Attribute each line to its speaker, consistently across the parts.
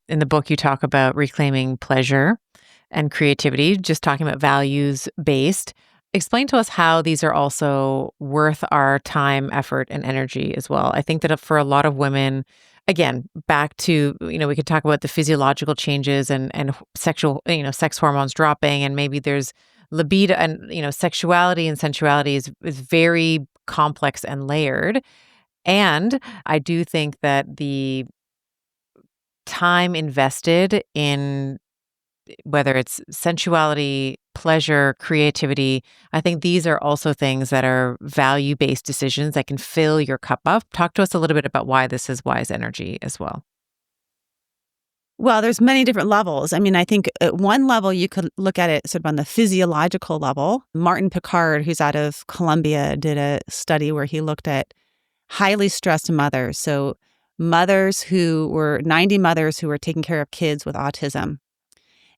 Speaker 1: in the book, you talk about reclaiming pleasure and creativity, just talking about values based. Explain to us how these are also worth our time, effort, and energy as well. I think that for a lot of women, again, back to, we could talk about the physiological changes and sexual, sex hormones dropping, and maybe there's libido and, sexuality and sensuality is very complex and layered. And I do think that the time invested in whether it's sensuality, pleasure, creativity, I think these are also things that are value-based decisions that can fill your cup up. Talk to us a little bit about why this is wise energy as well.
Speaker 2: Well, there's many different levels. I mean, I think at one level, you could look at it sort of on the physiological level. Martin Picard, who's out of Columbia, did a study where he looked at highly stressed mothers. So mothers who were 90 mothers who were taking care of kids with autism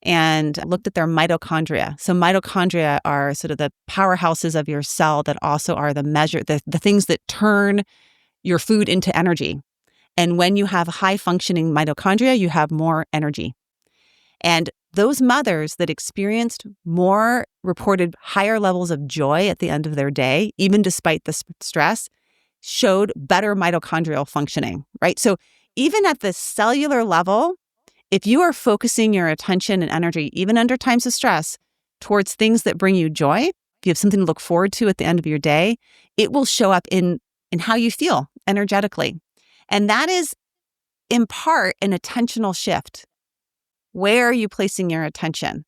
Speaker 2: and looked at their mitochondria. So mitochondria are sort of the powerhouses of your cell that also are the things that turn your food into energy. And when you have high functioning mitochondria, you have more energy. And those mothers that experienced more reported higher levels of joy at the end of their day, even despite the stress, showed better mitochondrial functioning, right? So even at the cellular level, if you are focusing your attention and energy, even under times of stress, towards things that bring you joy, if you have something to look forward to at the end of your day, it will show up in how you feel energetically. And that is, in part, an attentional shift. Where are you placing your attention?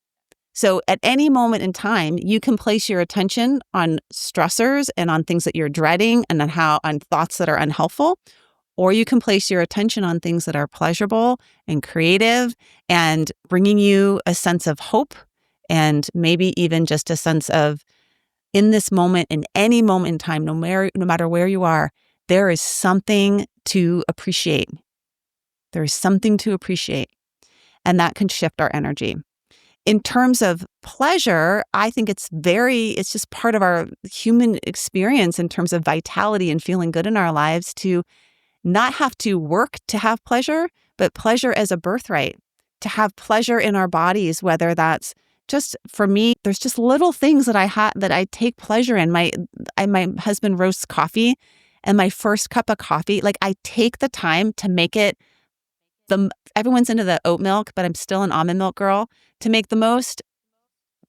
Speaker 2: So at any moment in time, you can place your attention on stressors and on things that you're dreading and on thoughts that are unhelpful, or you can place your attention on things that are pleasurable and creative and bringing you a sense of hope and maybe even just a sense of, in this moment, in any moment in time, no matter where you are, there is something to appreciate. There is something to appreciate, and that can shift our energy. In terms of pleasure, I think it's just part of our human experience in terms of vitality and feeling good in our lives to not have to work to have pleasure, but pleasure as a birthright, to have pleasure in our bodies, whether that's just, for me, there's just little things that I take pleasure in. My husband roasts coffee, and my first cup of coffee, like I take the time to make it everyone's into the oat milk, but I'm still an almond milk girl, to make the most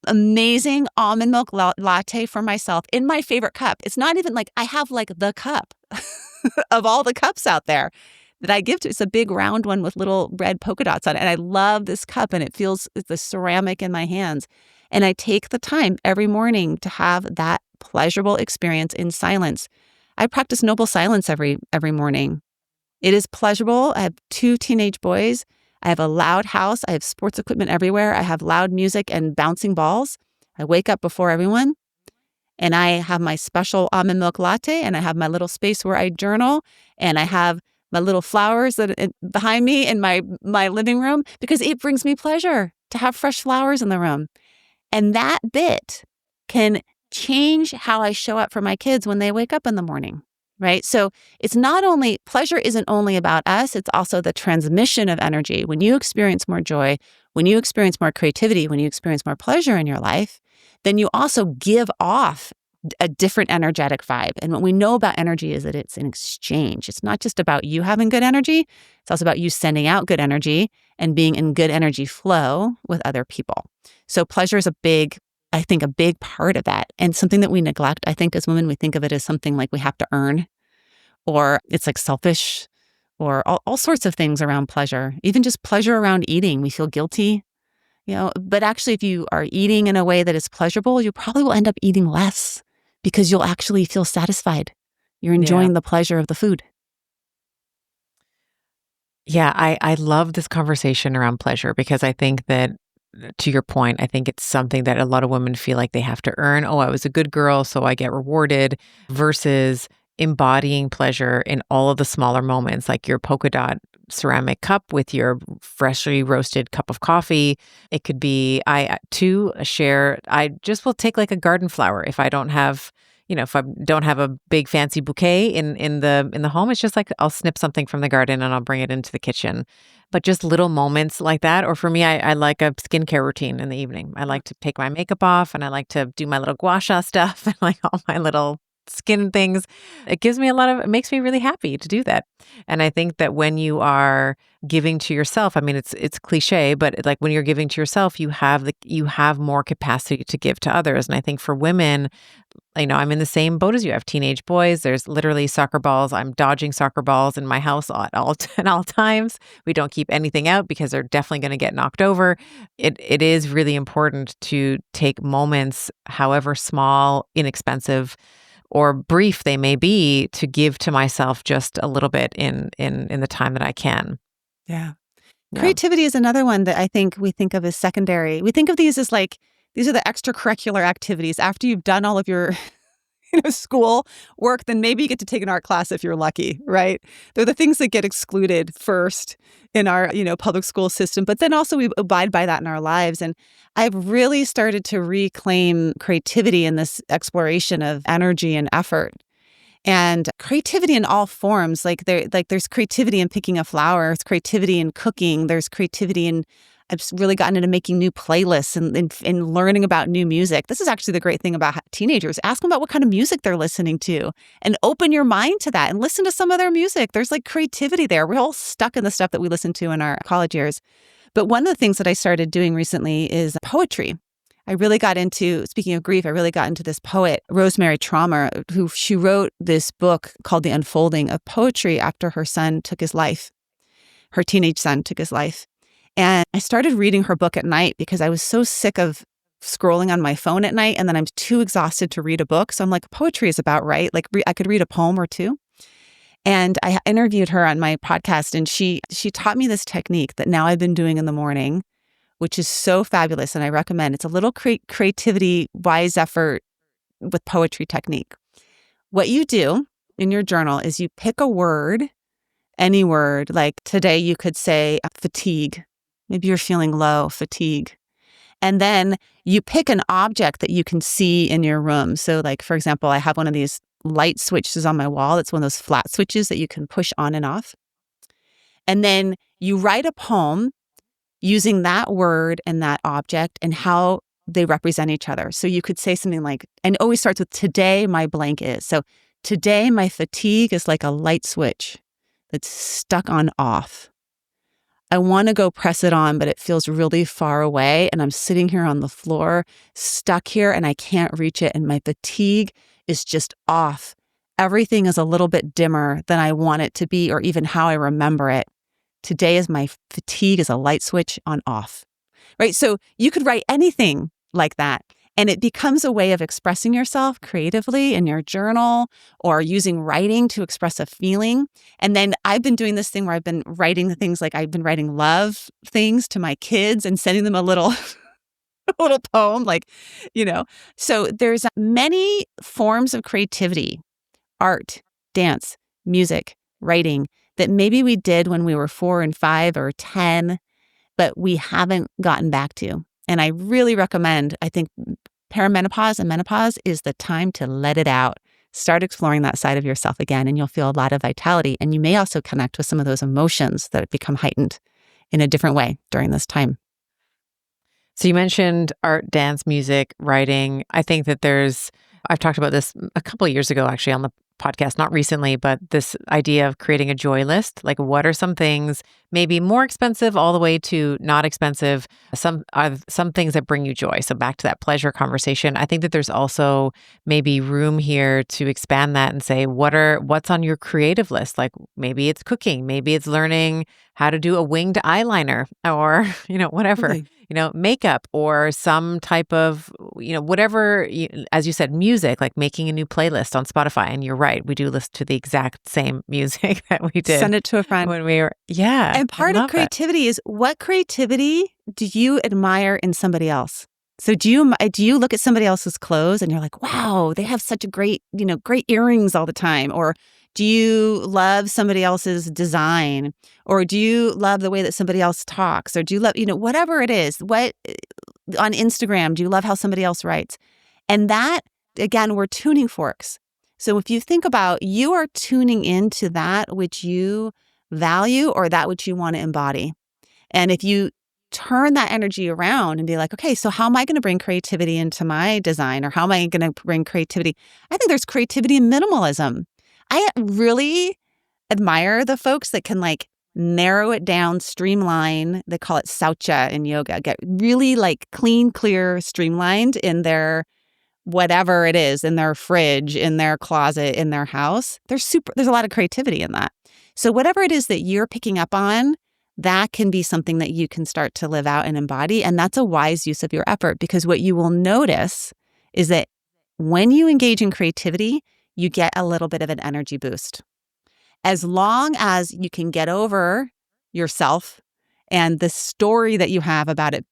Speaker 2: amazing almond milk latte for myself in my favorite cup. It's not even like I have like the cup of all the cups out there that I give to. It's a big round one with little red polka dots on it. And I love this cup, and it feels the ceramic in my hands. And I take the time every morning to have that pleasurable experience in silence. I practice noble silence every morning. It is pleasurable. I have 2 teenage boys. I have a loud house. I have sports equipment everywhere. I have loud music and bouncing balls. I wake up before everyone, and I have my special almond milk latte, and I have my little space where I journal, and I have my little flowers behind me in my living room, because it brings me pleasure to have fresh flowers in the room. And that bit can change how I show up for my kids when they wake up in the morning, right? So it's not only, pleasure isn't only about us, it's also the transmission of energy. When you experience more joy, when you experience more creativity, when you experience more pleasure in your life, then you also give off a different energetic vibe. And what we know about energy is that it's an exchange. It's not just about you having good energy. It's also about you sending out good energy and being in good energy flow with other people. So pleasure is a big part of that, and something that we neglect. I think as women, we think of it as something like we have to earn, or it's like selfish, or all sorts of things around pleasure. Even just pleasure around eating, we feel guilty, but actually if you are eating in a way that is pleasurable, you probably will end up eating less because you'll actually feel satisfied. You're enjoying the pleasure of the food.
Speaker 1: Yeah, I love this conversation around pleasure, because I think that, to your point, I think it's something that a lot of women feel like they have to earn. Oh, I was a good girl, so I get rewarded, versus embodying pleasure in all of the smaller moments, like your polka dot ceramic cup with your freshly roasted cup of coffee. It could be, I just will take like a garden flower if I don't have, if I don't have a big fancy bouquet in the home, it's just like I'll snip something from the garden and I'll bring it into the kitchen. But just little moments like that. Or for me, I like a skincare routine in the evening. I like to take my makeup off and I like to do my little gua sha stuff and like all my little skin things. It makes me really happy to do that. And I think that when you are giving to yourself, I mean, it's cliche, but like when you're giving to yourself, you have more capacity to give to others. And I think for women, I'm in the same boat as you. I have teenage boys. There's literally soccer balls. I'm dodging soccer balls in my house at all times. We don't keep anything out because they're definitely going to get knocked over. It is really important to take moments, however small, inexpensive, or brief they may be, to give to myself just a little bit in the time that I can.
Speaker 2: Yeah.
Speaker 1: Yeah.
Speaker 2: Creativity is another one that I think we think of as secondary. We think of these as like, these are the extracurricular activities. After you've done all of your school work, then maybe you get to take an art class if you're lucky, right? They're the things that get excluded first in our, public school system, but then also we abide by that in our lives. And I've really started to reclaim creativity in this exploration of energy and effort. And creativity in all forms, there's creativity in picking a flower, there's creativity in cooking, there's creativity in I've really gotten into making new playlists and learning about new music. This is actually the great thing about teenagers. Ask them about what kind of music they're listening to and open your mind to that and listen to some of their music. There's like creativity there. We're all stuck in the stuff that we listened to in our college years. But one of the things that I started doing recently is poetry. Speaking of grief, I really got into this poet, Rosemary Traumer, she wrote this book called The Unfolding of Poetry after her son took his life. Her teenage son took his life. And I started reading her book at night because I was so sick of scrolling on my phone at night, and then I'm too exhausted to read a book. So I'm like, poetry is about right. Like I could read a poem or two. And I interviewed her on my podcast, and she taught me this technique that now I've been doing in the morning, which is so fabulous. And I recommend it's a little creativity, wise effort with poetry technique. What you do in your journal is you pick a word, any word, like today you could say fatigue. Maybe you're feeling low, fatigue. And then you pick an object that you can see in your room. So like, for example, I have one of these light switches on my wall. It's one of those flat switches that you can push on and off. And then you write a poem using that word and that object and how they represent each other. So you could say something like, and it always starts with today my blank is. So today my fatigue is like a light switch that's stuck on off. I want to go press it on, but it feels really far away. And I'm sitting here on the floor, stuck here, and I can't reach it. And my fatigue is just off. Everything is a little bit dimmer than I want it to be, or even how I remember it. Today is my fatigue is a light switch on off, right? So you could write anything like that. And it becomes a way of expressing yourself creatively in your journal or using writing to express a feeling. And then I've been doing this thing where I've been writing the things like I've been writing love things to my kids and sending them a little poem, So there's many forms of creativity, art, dance, music, writing that maybe we did when we were 4 and 5 or 10, but we haven't gotten back to. And I really recommend, I think perimenopause and menopause is the time to let it out. Start exploring that side of yourself again, and you'll feel a lot of vitality. And you may also connect with some of those emotions that have become heightened in a different way during this time.
Speaker 1: So you mentioned art, dance, music, writing. I think that I've talked about this a couple of years ago, actually, on the podcast, not recently, but this idea of creating a joy list. Like, what are some things, maybe more expensive all the way to not expensive, some things that bring you joy? So back to that pleasure conversation. I think that there's also maybe room here to expand that and say, what's on your creative list? Like maybe it's cooking, maybe it's learning how to do a winged eyeliner or, whatever.
Speaker 2: Okay.
Speaker 1: Makeup or some type of, whatever, as you said, music, like making a new playlist on Spotify. And you're right, we do listen to the exact same music that we did.
Speaker 2: Send it to a friend.
Speaker 1: When we were, yeah.
Speaker 2: And part of creativity is, what creativity do you admire in somebody else? So do you look at somebody else's clothes and you're like, wow, they have such a great earrings all the time? Or do you love somebody else's design? Or do you love the way that somebody else talks? Or do you love, whatever it is, what on Instagram, do you love how somebody else writes? And that again, we're tuning forks. So if you think about, you are tuning into that which you value or that which you want to embody. And if you turn that energy around and be like, okay, so how am I going to bring creativity into my design, or how am I going to bring creativity? I think there's creativity in minimalism. I really admire the folks that can like narrow it down, streamline. They call it saucha in yoga, get really like clean, clear, streamlined in their whatever it is, in their fridge, in their closet, in their house. There's a lot of creativity in that. So whatever it is that you're picking up on, that can be something that you can start to live out and embody. And that's a wise use of your effort, because what you will notice is that when you engage in creativity, you get a little bit of an energy boost. As long as you can get over yourself and the story that you have about it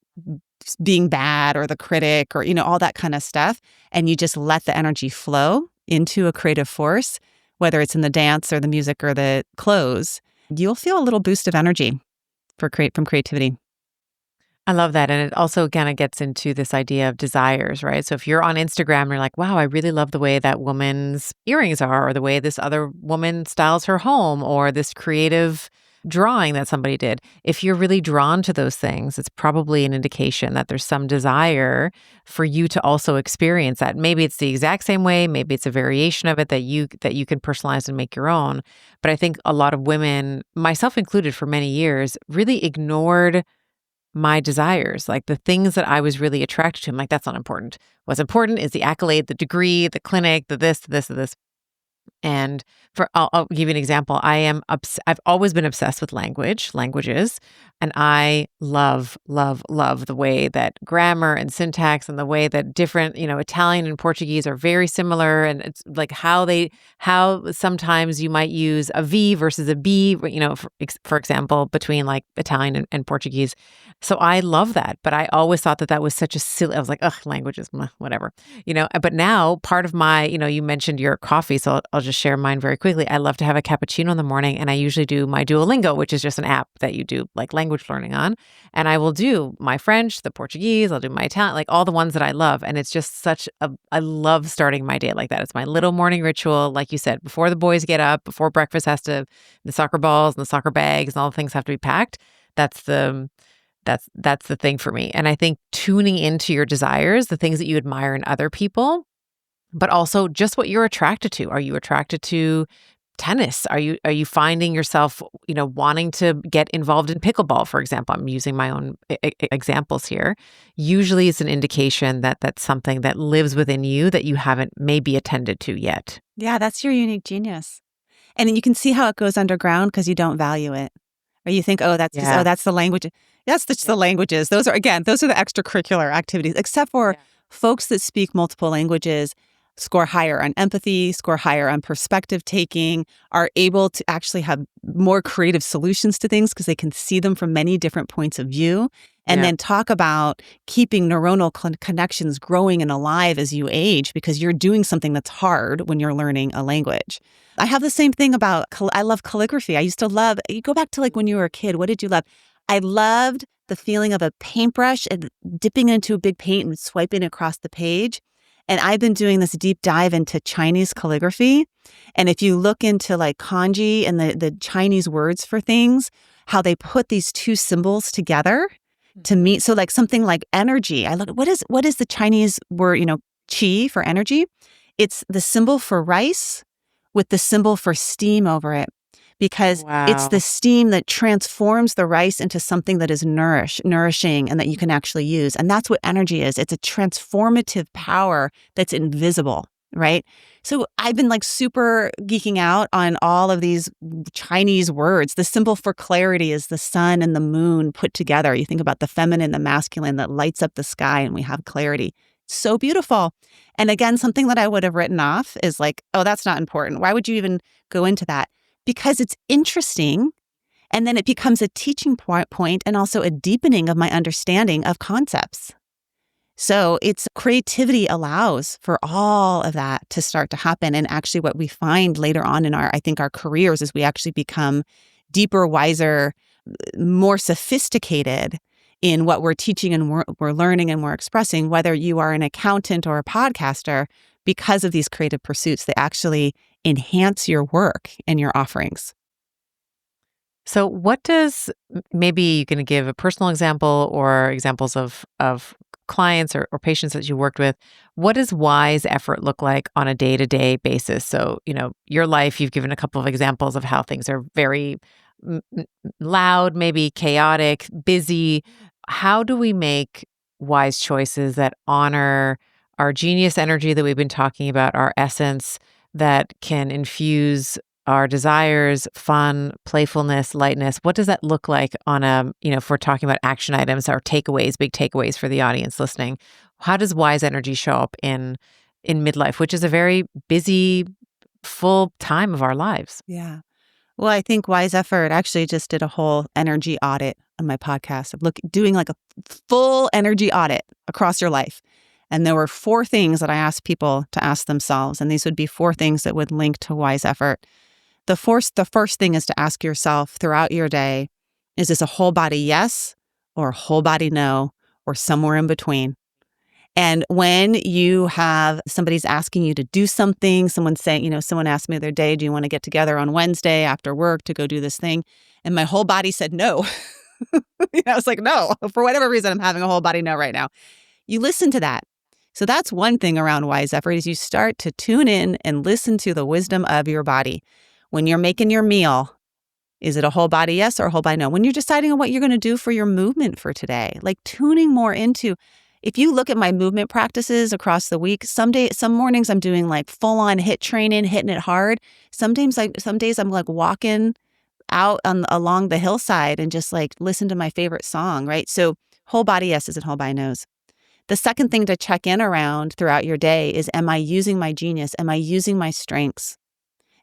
Speaker 2: being bad, or the critic, or, all that kind of stuff, and you just let the energy flow into a creative force, whether it's in the dance or the music or the clothes, you'll feel a little boost of energy from creativity.
Speaker 1: I love that. And it also kind of gets into this idea of desires, right? So if you're on Instagram and you're like, wow, I really love the way that woman's earrings are, or the way this other woman styles her home, or this creative drawing that somebody did. If you're really drawn to those things, it's probably an indication that there's some desire for you to also experience that. Maybe it's the exact same way, maybe it's a variation of it that you can personalize and make your own. But I think a lot of women, myself included for many years, really ignored my desires, like the things that I was really attracted to. I'm like, that's not important. What's important is the accolade, the degree, the clinic, the this, the this, the this. And I'll give you an example. I've always been obsessed with languages, and I love, love, love the way that grammar and syntax, and the way that different, Italian and Portuguese are very similar. And it's like how sometimes you might use a V versus a B, for example, between like Italian and Portuguese. So I love that. But I always thought that was such a silly, I was like, ugh, languages, whatever, but now part of my, you mentioned your coffee. So I'll just share mine very quickly. I love to have a cappuccino in the morning, and I usually do my Duolingo, which is just an app that you do like language learning on. And I will do my French, the Portuguese, I'll do my Italian, like all the ones that I love. And it's just I love starting my day like that. It's my little morning ritual. Like you said, before the boys get up, before breakfast the soccer balls and the soccer bags and all the things have to be packed. That's the thing for me. And I think tuning into your desires, the things that you admire in other people, but also just what you're attracted to. Are you attracted to tennis? Are you finding yourself, wanting to get involved in pickleball, for example? I'm using my own examples here. Usually it's an indication that that's something that lives within you that you haven't maybe attended to yet.
Speaker 2: Yeah, that's your unique genius. And then you can see how it goes underground because you don't value it. Or you think, oh, that's
Speaker 1: Yeah.
Speaker 2: that's the language. That's just the languages. Those are the extracurricular activities, except for folks that speak multiple languages score higher on empathy, score higher on perspective taking, are able to actually have more creative solutions to things because they can see them from many different points of view. And then talk about keeping neuronal connections growing and alive as you age, because you're doing something that's hard when you're learning a language. I have the same thing about, I love calligraphy. I used to love, you go back to like when you were a kid, what did you love? I loved the feeling of a paintbrush and dipping into a big paint and swiping across the page. And I've been doing this deep dive into Chinese calligraphy. And if you look into like kanji and the Chinese words for things, how they put these two symbols together to meet. So like something like energy. I look at what is the Chinese word, qi for energy? It's the symbol for rice with the symbol for steam over it. Because it's the steam that transforms the rice into something that is nourishing and that you can actually use. And that's what energy is. It's a transformative power that's invisible, right? So I've been like super geeking out on all of these Chinese words. The symbol for clarity is the sun and the moon put together. You think about the feminine, the masculine that lights up the sky, and we have clarity. So beautiful. And again, something that I would have written off is like, oh, that's not important. Why would you even go into that? Because it's interesting, and then it becomes a teaching point and also a deepening of my understanding of concepts. So it's creativity allows for all of that to start to happen. And actually what we find later on in our careers is we actually become deeper, wiser, more sophisticated in what we're teaching and we're learning and we're expressing, whether you are an accountant or a podcaster. because of these creative pursuits. They actually enhance your work and your offerings.
Speaker 1: So maybe you can give a personal example or examples of clients or patients that you worked with. What does wise effort look like on a day-to-day basis? So, your life, you've given a couple of examples of how things are very loud, maybe chaotic, busy. How do we make wise choices that honor our genius energy that we've been talking about, our essence that can infuse our desires, fun, playfulness, lightness? What does that look like on if we're talking about action items or takeaways, big takeaways for the audience listening? How does wise energy show up in midlife, which is a very busy, full time of our lives?
Speaker 2: Yeah. Well, I think Wise Effort actually just did a whole energy audit on my podcast of doing like a full energy audit across your life. And there were 4 things that I asked people to ask themselves. And these would be 4 things that would link to Wise Effort. The first thing is to ask yourself throughout your day, is this a whole body yes or a whole body no or somewhere in between? And when you have somebody's asking you to do something, someone asked me the other day, do you want to get together on Wednesday after work to go do this thing? And my whole body said no. I was like, no, for whatever reason, I'm having a whole body no right now. You listen to that. So that's one thing around Wise Effort is you start to tune in and listen to the wisdom of your body. When you're making your meal, is it a whole body yes or a whole body no? When you're deciding on what you're going to do for your movement for today, like tuning more into, if you look at my movement practices across the week, some mornings I'm doing like full on HIIT training, hitting it hard. Some days I'm like walking out along the hillside and just like listen to my favorite song, right? So whole body yeses and whole body nos. The second thing to check in around throughout your day is, am I using my genius? Am I using my strengths?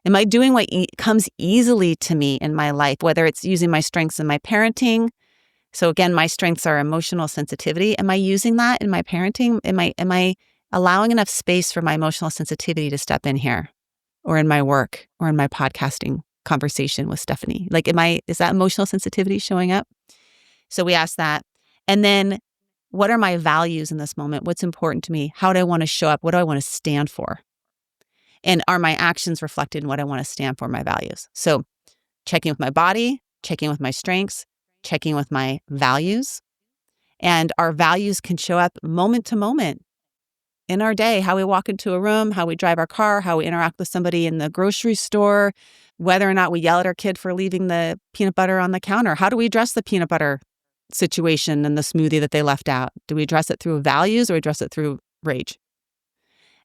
Speaker 2: Am I doing what comes easily to me in my life, whether it's using my strengths in my parenting? So again, my strengths are emotional sensitivity. Am I using that in my parenting? Am I allowing enough space for my emotional sensitivity to step in here, or in my work, or in my podcasting conversation with Stephanie? Like, is that emotional sensitivity showing up? So we ask that. And then, what are my values in this moment? What's important to me? How do I want to show up? What do I want to stand for? And are my actions reflected in what I want to stand for, my values? So checking with my body, checking with my strengths, checking with my values. And our values can show up moment to moment in our day, how we walk into a room, how we drive our car, how we interact with somebody in the grocery store, whether or not we yell at our kid for leaving the peanut butter on the counter. How do we address the peanut butter situation and the smoothie that they left out? Do we address it through values or address it through rage?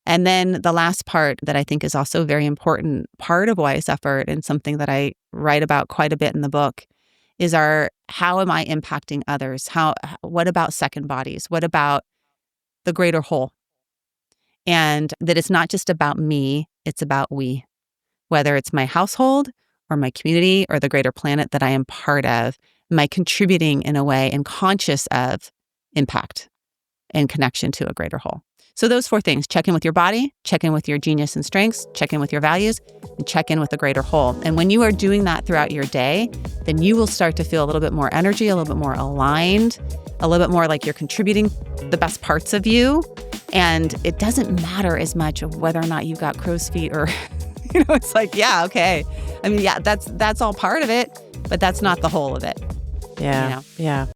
Speaker 2: And then the last part that I think is also a very important part of Wise Effort, and something that I write about quite a bit in the book, is how am I impacting others? What about second bodies? What about the greater whole? And that it's not just about me, it's about we. Whether it's my household or my community or the greater planet that I am part of, am I contributing in a way and conscious of impact and connection to a greater whole? So those 4 things: check in with your body, check in with your genius and strengths, check in with your values, and check in with the greater whole. And when you are doing that throughout your day, then you will start to feel a little bit more energy, a little bit more aligned, a little bit more like you're contributing the best parts of you. And it doesn't matter as much of whether or not you've got crow's feet or, it's like, yeah, okay. I mean, yeah, that's all part of it, but that's not the whole of it.
Speaker 1: Yeah. Yeah.